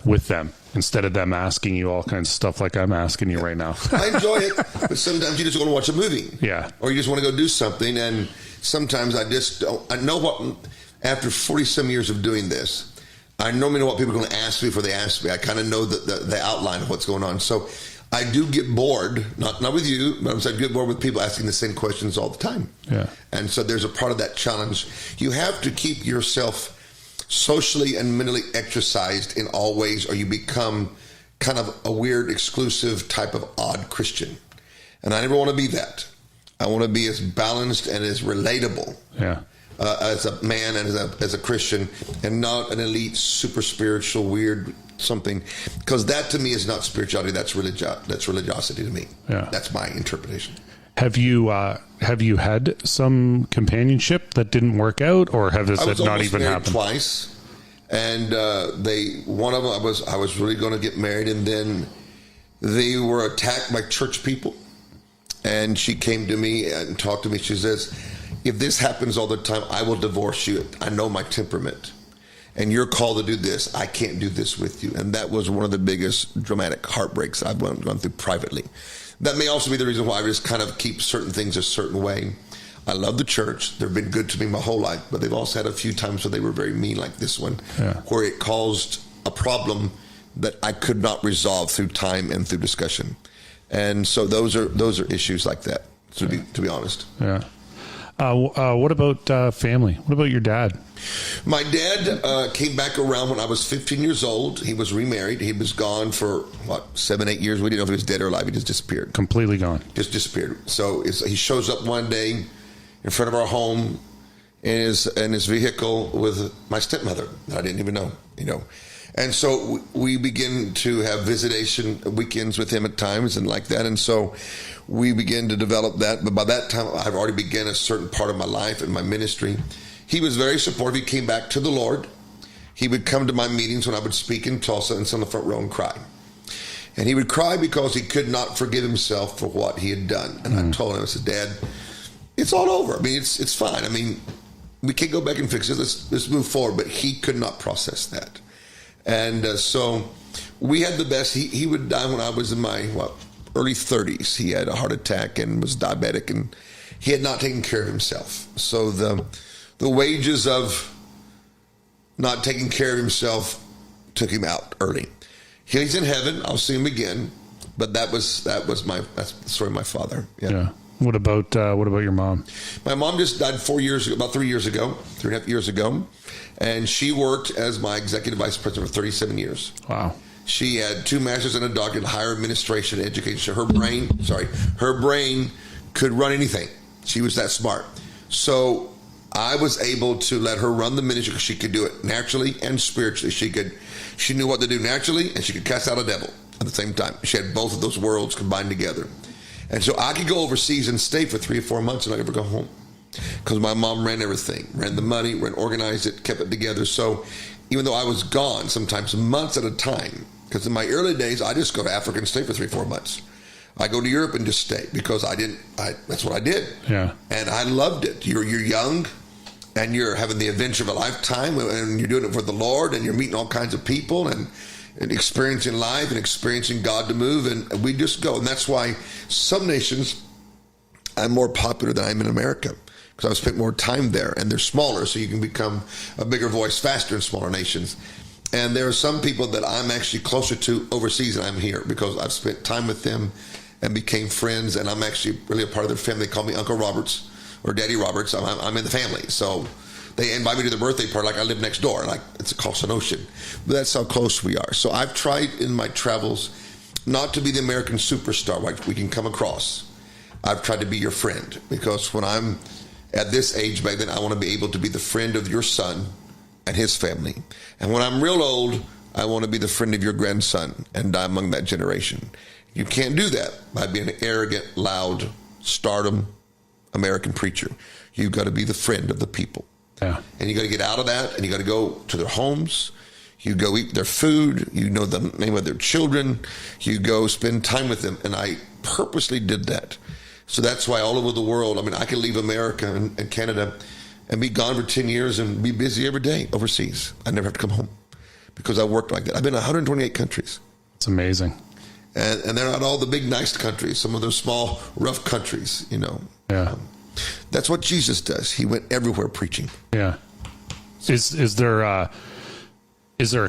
with them instead of them asking you all kinds of stuff like I'm asking you right now. I enjoy it, but sometimes you just want to watch a movie. Yeah. Or you just want to go do something, and sometimes I just don't. I know what, after 40-some years of doing this, I normally know what people are going to ask me before they ask me. I kind of know the outline of what's going on. So I do get bored, not with you, but I'm saying I get bored with people asking the same questions all the time. Yeah. And so there's a part of that challenge. You have to keep yourself socially and mentally exercised in all ways, or you become kind of a weird, exclusive type of odd Christian. And I never want to be that. I want to be as balanced and as relatable. Yeah. As a man and as a Christian, and not an elite, super spiritual, weird something, because that to me is not spirituality. That's religiosity to me. Yeah, that's my interpretation. Have you had some companionship that didn't work out, or has it not even happened? Twice, and one of them I was really going to get married, and then they were attacked by church people, and she came to me and talked to me. She says, if this happens all the time, I will divorce you. I know my temperament. And you're called to do this. I can't do this with you. And that was one of the biggest dramatic heartbreaks I've gone through privately. That may also be the reason why I just kind of keep certain things a certain way. I love the church. They've been good to me my whole life. But they've also had a few times where they were very mean, like this one, where it caused a problem that I could not resolve through time and through discussion. And so those are issues like that, to be honest. Yeah. What about family? What about your dad? My dad came back around when I was 15 years old. He was remarried. He was gone for, 7-8 years. We didn't know if he was dead or alive. He just disappeared. Completely gone. Just disappeared. So he shows up one day in front of our home in his vehicle with my stepmother that I didn't even know, And so we begin to have visitation weekends with him at times and like that. And so we begin to develop that. But by that time, I've already begun a certain part of my life and my ministry. He was very supportive. He came back to the Lord. He would come to my meetings when I would speak in Tulsa and sit on the front row and cry. And he would cry because he could not forgive himself for what he had done. And I told him, I said, Dad, it's all over. I mean, it's fine. I mean, we can't go back and fix it. Let's move forward. But he could not process that. And so we had the best. He would die when I was in my early 30s. He had a heart attack and was diabetic, and he had not taken care of himself. So the wages of not taking care of himself took him out early. He's in heaven. I'll see him again. But that's the story of my father. Yeah. What about your mom? My mom just died 4 years ago, about 3.5 years ago. And she worked as my executive vice president for 37 years. Wow. She had 2 masters and a doctorate in higher administration and education. Her brain could run anything. She was that smart. So I was able to let her run the ministry because she could do it naturally and spiritually. She knew what to do naturally, and she could cast out a devil at the same time. She had both of those worlds combined together. And so I could go overseas and stay for 3 or 4 months and not ever go home because my mom ran everything, ran the money, organized it, kept it together. So even though I was gone sometimes months at a time, because in my early days, I just go to Africa and stay for 3 or 4 months. I go to Europe and just stay because that's what I did. Yeah. And I loved it. You're young and you're having the adventure of a lifetime and you're doing it for the Lord and you're meeting all kinds of people and experiencing life and experiencing God to move. And we just go. And that's why some nations, I'm more popular than I am in America because I've spent more time there and they're smaller. So you can become a bigger voice faster in smaller nations. And there are some people that I'm actually closer to overseas than I'm here because I've spent time with them and became friends, and I'm actually really a part of their family. They call me Uncle Roberts or Daddy Roberts. I'm in the family. So they invite me to their birthday party like I live next door, like it's across an ocean. But that's how close we are. So I've tried in my travels not to be the American superstar like we can come across. I've tried to be your friend because when I'm at this age back then, I want to be able to be the friend of your son and his family. And when I'm real old, I want to be the friend of your grandson and die among that generation. You can't do that by being an arrogant, loud, stardom American preacher. You've got to be the friend of the people. Yeah. And you got to get out of that and you got to go to their homes. You go eat their food. You know the name of their children. You go spend time with them. And I purposely did that. So that's why all over the world, I can leave America and Canada and be gone for 10 years and be busy every day overseas. I never have to come home because I worked like that. I've been in 128 countries. It's amazing. And they're not all the big, nice countries. Some of those small, rough countries, Yeah. That's what Jesus does. He went everywhere preaching. Yeah. Is there a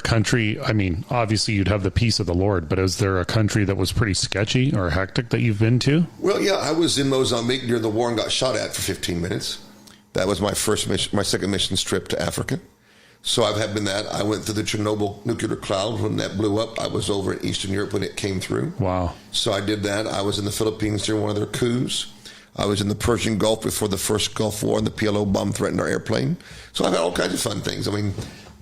country, obviously you'd have the peace of the Lord, but is there a country that was pretty sketchy or hectic that you've been to? Well, yeah, I was in Mozambique during the war and got shot at for 15 minutes. That was my second missions trip to Africa. So I've been that. I went through the Chernobyl nuclear cloud when that blew up. I was over in Eastern Europe when it came through. Wow. So I did that. I was in the Philippines during one of their coups. I was in the Persian Gulf before the first Gulf War and the PLO bomb threatened our airplane. So I've had all kinds of fun things.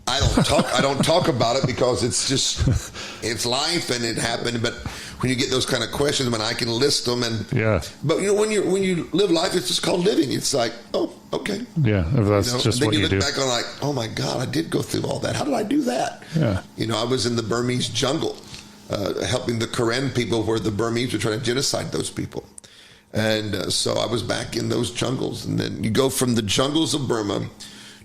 I don't talk about it because it's life and it happened. But when you get those kind of questions, I can list them. Yeah. But when you live life, it's just called living. It's like, oh, okay. Yeah, that's just what you do. And then you look back on like, oh my God, I did go through all that. How did I do that? Yeah. I was in the Burmese jungle, helping the Karen people where the Burmese were trying to genocide those people. And so I was back in those jungles. And then you go from the jungles of Burma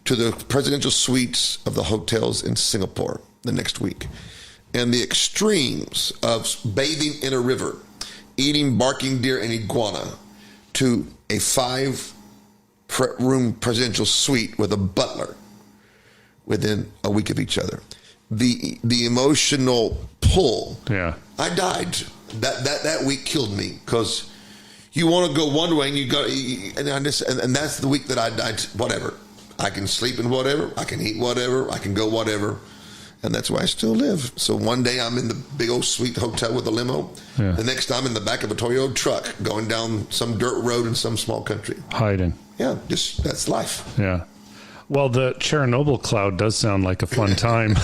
to the presidential suites of the hotels in Singapore the next week. And the extremes of bathing in a river, eating barking deer and iguana, to a 5-room presidential suite with a butler within a week of each other. The emotional pull. Yeah. I died. That week killed me because you want to go one way and you got and that's the week that I died. Whatever. I can sleep in whatever. I can eat whatever. I can go whatever. And that's why I still live. So one day I'm in the big old sweet hotel with a limo. Yeah. The next time I'm in the back of a Toyota truck going down some dirt road in some small country. Hiding. Yeah, that's life. Yeah. Well, the Chernobyl cloud does sound like a fun time.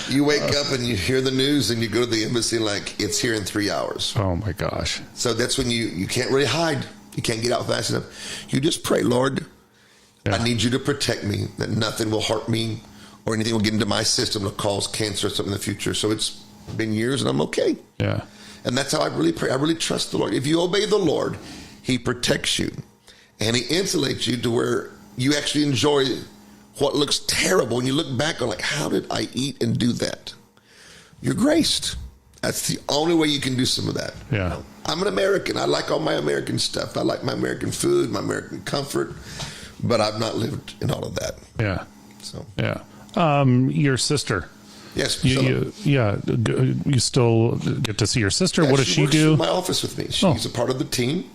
You wake up and you hear the news and you go to the embassy like it's here in 3 hours. Oh my gosh. So that's when you can't really hide. You can't get out fast enough. You just pray, Lord, I need you to protect me, that nothing will hurt me or anything will get into my system to cause cancer or something in the future. So it's been years and I'm okay. Yeah. And that's how I really pray. I really trust the Lord. If you obey the Lord, he protects you and he insulates you to where you actually enjoy what looks terrible. And you look back on like, how did I eat and do that? You're graced. That's the only way you can do some of that. Yeah. I'm an American. I like all my American stuff. I like my American food, my American comfort, but I've not lived in all of that. Yeah. So. Yeah. Your sister. Yes. You still get to see your sister. Yeah, what does she works do? in my office with me. She's a part of the team.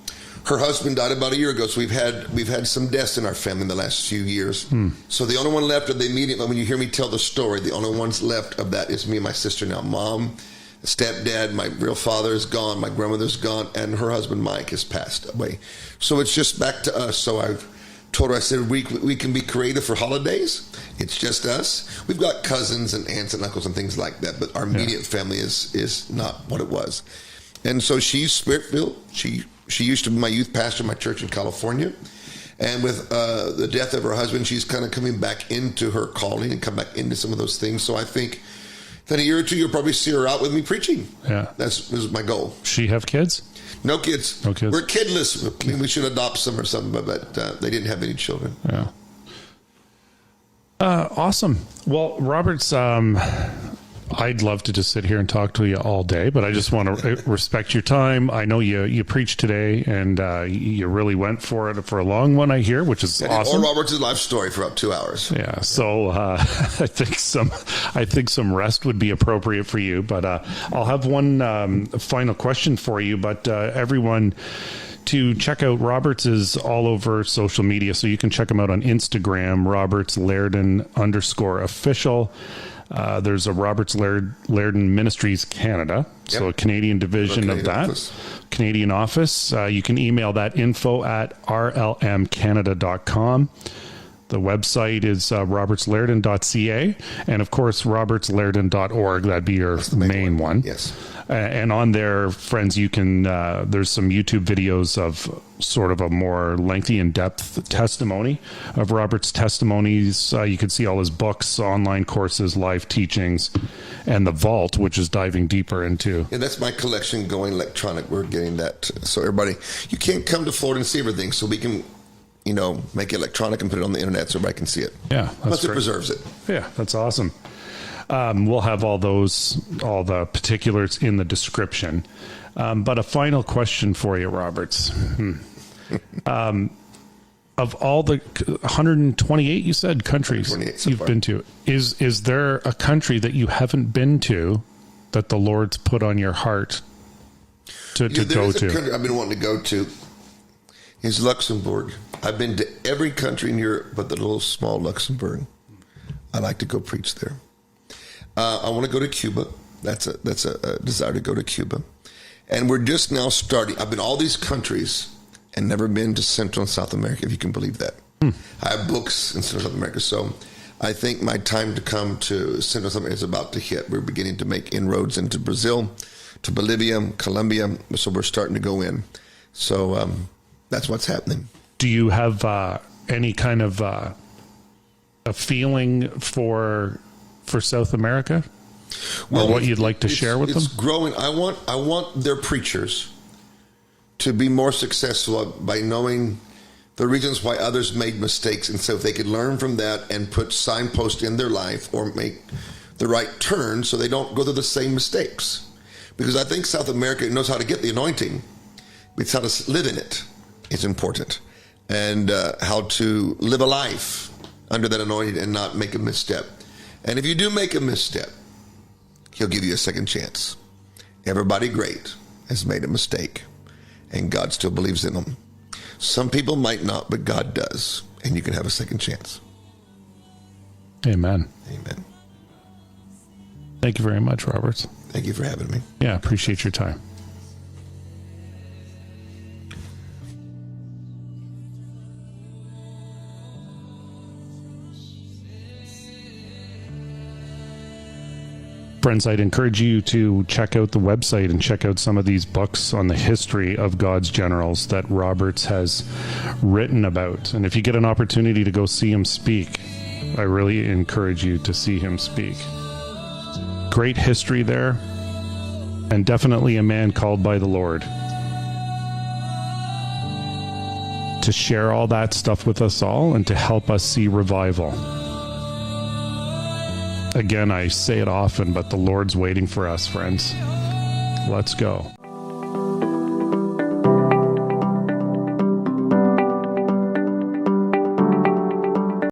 Her husband died about a year ago, so we've had some deaths in our family in the last few years. So the only one left of the immediate, when you hear me tell the story, the only ones left of that is me and my sister now. Mom, stepdad, my real father is gone, my grandmother's gone, and her husband Mike has passed away. So it's just back to us. So I've told her, I said, we can be creative for holidays. It's just us. We've got cousins and aunts and uncles and things like that, but our immediate family is not what it was. And so she's spirit-filled. She used to be my youth pastor in my church in California. And with the death of her husband, she's kind of coming back into her calling and come back into some of those things. So I think that a year or two, you'll probably see her out with me preaching. Yeah. That was my goal. She have kids? No kids. No kids. We're kidless. I mean, we should adopt some or something, but they didn't have any children. Yeah. Awesome. Well, Robert's, I'd love to just sit here and talk to you all day, but I just want to respect your time. I know you preached today, and you really went for it for a long one, I hear, which is awesome. Or Robert's life story for up 2 hours. Yeah, so I think some rest would be appropriate for you. But I'll have one final question for you. But everyone, to check out Roberts is all over social media, so you can check him out on Instagram, Roberts Liardon _official. There's a Roberts Liardon Ministries Canada, so a Canadian division of that. Canadian office. You can email that info@rlmcanada.com. The website is robertsliardon.ca, and of course robertsliardon.org. That'd be your main one. Yes. And on there, friends, you can, there's some YouTube videos of sort of a more lengthy, in-depth testimony of Robert's testimonies. You can see all his books, online courses, live teachings, and the vault, which is diving deeper into. Yeah, that's my collection going electronic. We're getting that. So everybody, you can't come to Florida and see everything, so we can, make it electronic and put it on the internet so everybody can see it. Yeah. Plus it preserves it. Yeah, that's awesome. We'll have all the particulars in the description. But a final question for you, Roberts. Of all the 128, you said, countries you've been to, is there a country that you haven't been to that the Lord's put on your heart to go to? Country I've been wanting to go to is Luxembourg. I've been to every country in Europe but the little small Luxembourg. I like to go preach there. I want to go to Cuba. That's a desire to go to Cuba. And we're just now starting. I've been all these countries and never been to Central and South America, if you can believe that. I have books in Central and South America. So I think my time to come to Central and South America is about to hit. We're beginning to make inroads into Brazil, to Bolivia, Colombia. So we're starting to go in. So that's what's happening. Do you have any kind of a feeling for South America, or what you'd like to share with them? It's growing. I want their preachers to be more successful by knowing the reasons why others made mistakes, and so if they could learn from that and put signposts in their life or make the right turn so they don't go through the same mistakes. Because I think South America knows how to get the anointing, but it's how to live in it is important, and how to live a life under that anointing and not make a misstep. And if you do make a misstep, he'll give you a second chance. Everybody great has made a mistake, and God still believes in them. Some people might not, but God does, and you can have a second chance. Amen. Amen. Thank you very much, Roberts. Thank you for having me. Yeah, appreciate your time. Friends, I'd encourage you to check out the website and check out some of these books on the history of God's generals that Roberts has written about. And if you get an opportunity to go see him speak, I really encourage you to see him speak. Great history there, and definitely a man called by the Lord to share all that stuff with us all and to help us see revival. Again, I say it often, but the Lord's waiting for us, friends. Let's go.